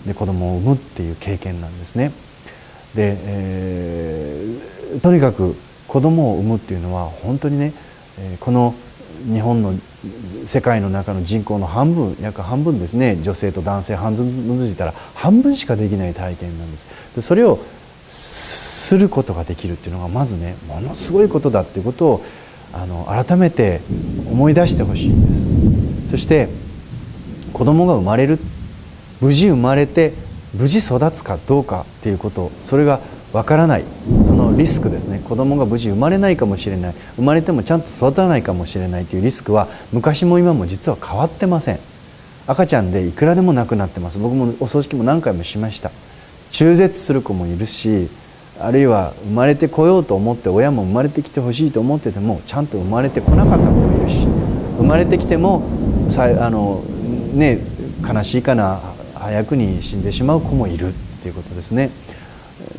で子供を産むっていう経験なんですね。で、とにかく子供を産むっていうのは本当にね、この日本の世界の中の人口の半分、約半分ですね、女性と男性半分ずついたら半分しかできない体験なんです。でそれをすることができるっていうのがまずね、ものすごいことだっていうことを改めて思い出してほしいんです。そして子供が生まれる、無事生まれて無事育つかどうかっていうこと、それがわからない、そのリスクですね。子供が無事生まれないかもしれない、生まれてもちゃんと育たないかもしれないというリスクは昔も今も実は変わってません。赤ちゃんでいくらでも亡くなってます。僕もお葬式も何回もしました。中絶する子もいるし、あるいは生まれてこようと思って親も生まれてきてほしいと思っててもちゃんと生まれてこなかった子もいるし、生まれてきてもね、悲しいかな、早くに死んでしまう子もいるっていうことですね。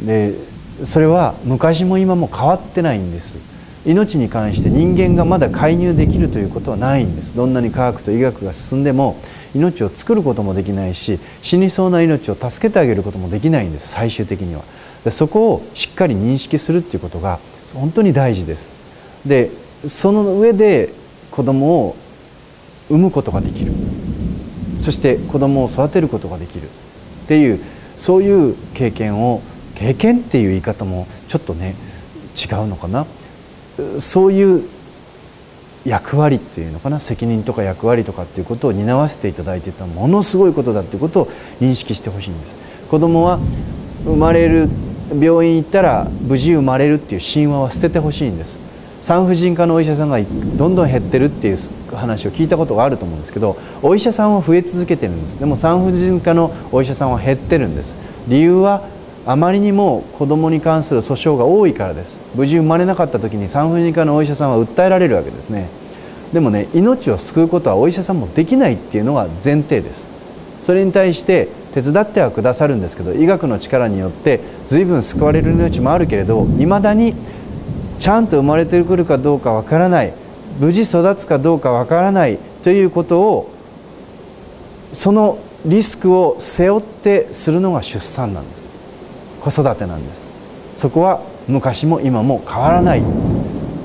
でそれは昔も今も変わってないんです。命に関して人間がまだ介入できるということはないんです。どんなに科学と医学が進んでも命を作ることもできないし、死にそうな命を助けてあげることもできないんです、最終的には。でそこをしっかり認識するっていうことが本当に大事です。でその上で子供を産むことができる、そして子供を育てることができるっていう、そういう経験っていう言い方もちょっとね違うのかな、そういう役割っていうのかな、責任とか役割とかっていうことを担わせていただいていたものすごいことだっていうことを認識してほしいんです。子供は生まれる、病院行ったら無事生まれるっていう神話は捨ててほしいんです。産婦人科のお医者さんがどんどん減ってるっていう話を聞いたことがあると思うんですけど、お医者さんは増え続けてるんです。でも産婦人科のお医者さんは減ってるんです。理由はあまりにも子供に関する訴訟が多いからです。無事生まれなかった時に産婦人科のお医者さんは訴えられるわけですね。でもね、命を救うことはお医者さんもできないっていうのが前提です。それに対して手伝ってはくださるんですけど、医学の力によって随分救われる命もあるけれど、いまだにちゃんと生まれてくるかどうかわからない、無事育つかどうかわからないということを、そのリスクを背負ってするのが出産なんです。子育てなんです。そこは昔も今も変わらない。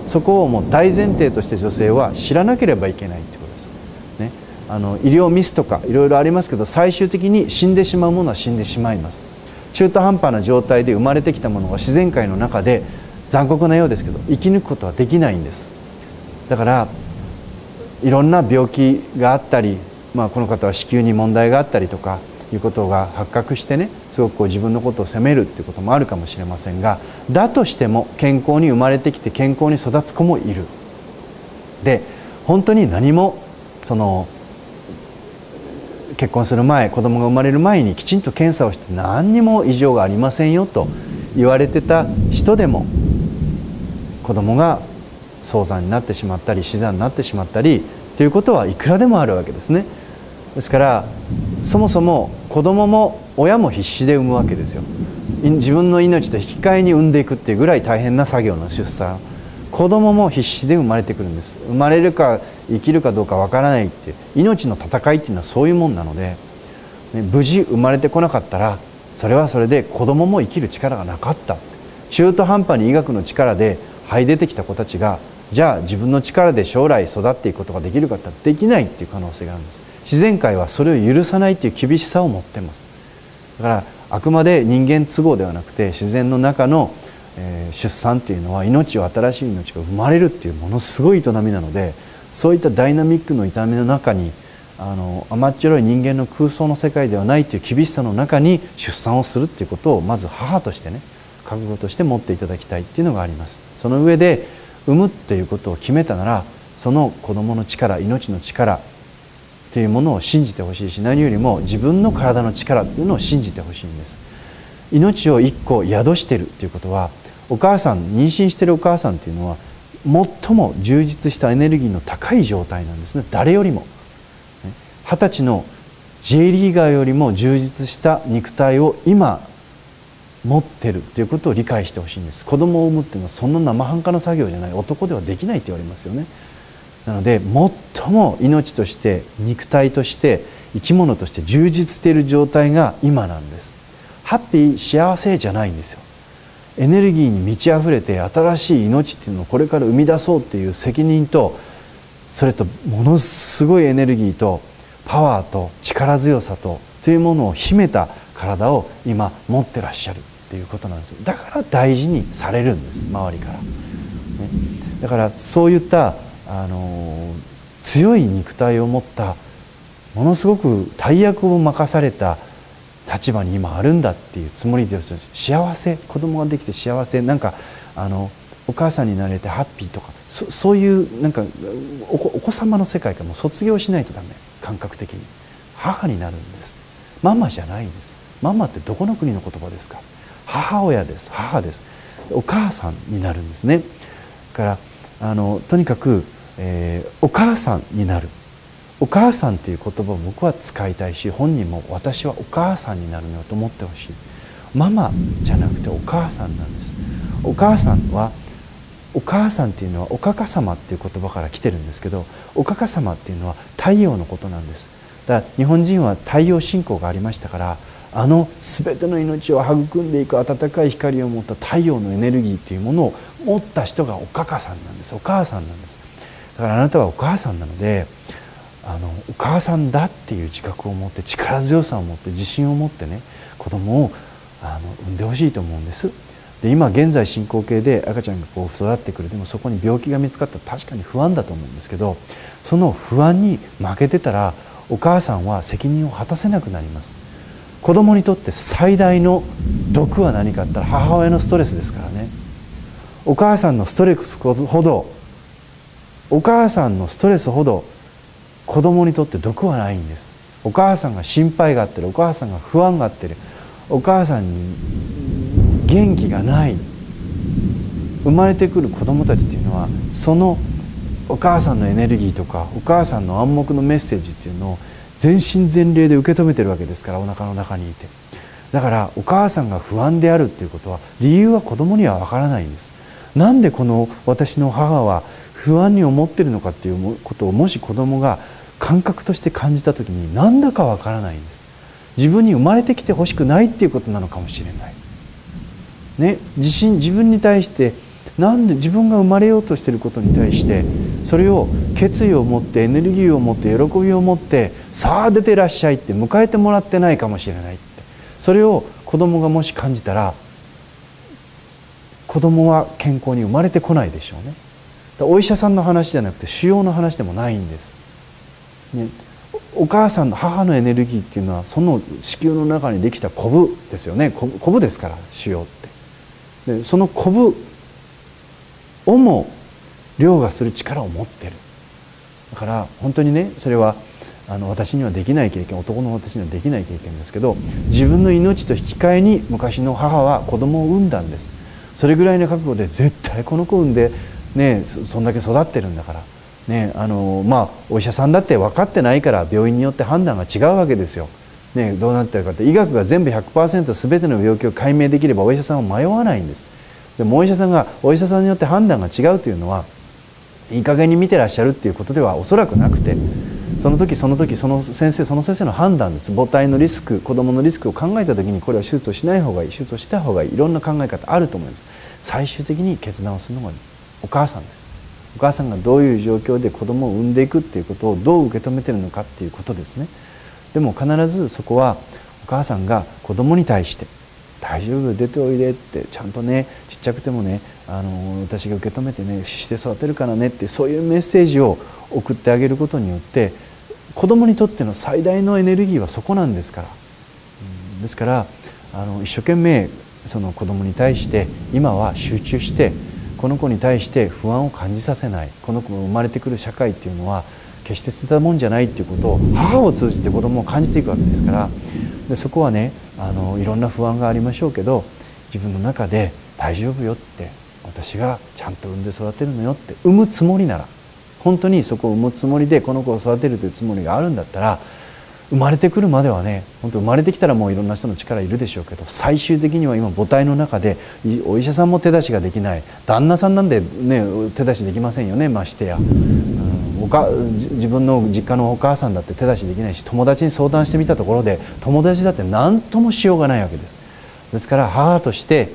そこをもう大前提として女性は知らなければいけないということです、ね。医療ミスとかいろいろありますけど、最終的に死んでしまうものは死んでしまいます。中途半端な状態で生まれてきたものが自然界の中で残酷なようですけど生き抜くことはできないんです。だからいろんな病気があったり、この方は子宮に問題があったりとかいうことが発覚してね、すごく自分のことを責めるっていうこともあるかもしれませんが、だとしても健康に生まれてきて健康に育つ子もいる。で本当に何も結婚する前、子供が生まれる前にきちんと検査をして何にも異常がありませんよと言われてた人でも、子供が早産になってしまったり死産になってしまったりということはいくらでもあるわけですね。ですからそもそも子供も親も必死で産むわけですよ。自分の命と引き換えに産んでいくっていうぐらい大変な作業の出産、子供も必死で生まれてくるんです。生まれるか生きるかどうかわからないって、命の戦いっていうのはそういうもんなので、無事生まれてこなかったらそれはそれで子供も生きる力がなかった。中途半端に医学の力で這い出てきた子たちが、じゃあ自分の力で将来育っていくことができるかってできないっていう可能性があるんです。自然界はそれを許さないっていう厳しさを持ってます。だからあくまで人間都合ではなくて、自然の中の出産っていうのは新しい命が生まれるっていうものすごい営みなので、そういったダイナミックの営みの中に甘っちょろい人間の空想の世界ではないという厳しさの中に出産をするっていうことをまず母としてね、覚悟として持っていただきたいっていうのがあります。その上で産むっていうことを決めたなら、その子どもの力、命の力というものを信じてほしいし、何よりも自分の体の力っていうのを信じてほしいんです。命を一個宿しているということは、お母さん、妊娠しているお母さんっていうのは最も充実したエネルギーの高い状態なんですね。誰よりも20歳の J リーガーよりも充実した肉体を今持ってるということを理解してほしいんです。子供を産むっていうのはそんな生半可な作業じゃない。男ではできないって言われますよね。なので最も命として肉体として生き物として充実している状態が今なんです。ハッピー幸せじゃないんですよ。エネルギーに満ち溢れて新しい命っていうのをこれから生み出そうっていう責任と、それとものすごいエネルギーとパワーと力強さというものを秘めた体を今持ってらっしゃるっていうことなんです。だから大事にされるんです、周りから、ね、だからそういった強い肉体を持ったものすごく大役を任された立場に今あるんだっていうつもりで、幸せ、子供ができて幸せ、なんかお母さんになれてハッピーとか、そういうなんかお子様の世界からもう卒業しないとダメ、感覚的に母になるんです。ママじゃないんです。ママってどこの国の言葉ですか？母親です。母です。お母さんになるんですね。だからとにかく、お母さんになる、お母さんっていう言葉を僕は使いたいし、本人も私はお母さんになるのよと思ってほしい。ママじゃなくてお母さんなんです。お母さんは、お母さんっていうのはおかか様っていう言葉から来てるんですけど、おかか様っていうのは太陽のことなんです。だから日本人は太陽信仰がありましたから、全ての命を育んでいく温かい光を持った太陽のエネルギーっていうものを持った人がおかかさんなんです。お母さんなんです。だからあなたはお母さんなので、お母さんだっていう自覚を持って、力強さを持って、自信を持ってね、子供を産んでほしいと思うんです。で、今現在進行形で赤ちゃんがこう育ってくる。でもそこに病気が見つかったら確かに不安だと思うんですけど、その不安に負けてたらお母さんは責任を果たせなくなります。子供にとって最大の毒は何かって言ったら母親のストレスですからね。お母さんのストレスほど、お母さんのストレスほど子供にとって毒はないんです。お母さんが心配があってる、お母さんが不安があってる、お母さんに元気がない、生まれてくる子供たちっていうのは、そのお母さんのエネルギーとかお母さんの暗黙のメッセージっていうのを全身全霊で受け止めてるわけですから、お腹の中にいて。だからお母さんが不安であるっていうことは、理由は子供にはわからないんです。なんでこの私の母は不安に思ってるのかっていうことを、もし子供が感覚として感じた時に、なんだかわからないんです。自分に生まれてきてほしくないっていうことなのかもしれないね。自分に対して、なんで自分が生まれようとしていることに対して、それを決意を持って、エネルギーを持って、喜びを持って、さあ出てらっしゃいって迎えてもらってないかもしれないって、それを子供がもし感じたら、子供は健康に生まれてこないでしょうね。お医者さんの話じゃなくて腫瘍の話でもないんです、ね。お母さんの母のエネルギーっていうのは、その子宮の中にできたコブですよね。コブですから、腫瘍って。でそのコブをも凌駕する力を持ってる。だから本当にね、それは私にはできない経験、男の私にはできない経験ですけど、自分の命と引き換えに昔の母は子供を産んだんです。それぐらいの覚悟で、絶対この子産んでね、そんだけ育ってるんだからね、お医者さんだって分かってないから、病院によって判断が違うわけですよ、ね。どうなってるかって、医学が全部 100% 全ての病気を解明できればお医者さんは迷わないんです。でもお医者さんによって判断が違うというのは、いい加減に見てらっしゃるっていうことではおそらくなくて、その時その先生の判断です。母体のリスク、子どものリスクを考えた時に、これは手術をしない方がいい、手術をした方がいい、いろんな考え方あると思います。最終的に決断をするのがお母さんです。お母さんがどういう状況で子供を産んでいくっていうことをどう受け止めているのかっていうことですね。でも必ずそこはお母さんが子供に対して「大丈夫、出ておいで」ってちゃんとね、ちっちゃくてもね、私が受け止めてね、して育てるからねって、そういうメッセージを送ってあげることによって、子供にとっての最大のエネルギーはそこなんですから。ですから一生懸命その子供に対して今は集中して、この子に対して不安を感じさせない。この子が生まれてくる社会っていうのは決して捨てたもんじゃないっていうことを、母を通じて子供を感じていくわけですから。でそこはね、いろんな不安がありましょうけど、自分の中で大丈夫よって、私がちゃんと産んで育てるのよって、産むつもりなら、本当にそこを産むつもりでこの子を育てるというつもりがあるんだったら、生まれてくるまではね、本当生まれてきたらもういろんな人の力いるでしょうけど、最終的には今母体の中でお医者さんも手出しができない、旦那さんなんでね手出しできませんよね、ましてや、お自分の実家のお母さんだって手出しできないし、友達に相談してみたところで友達だって何ともしようがないわけです。ですから母として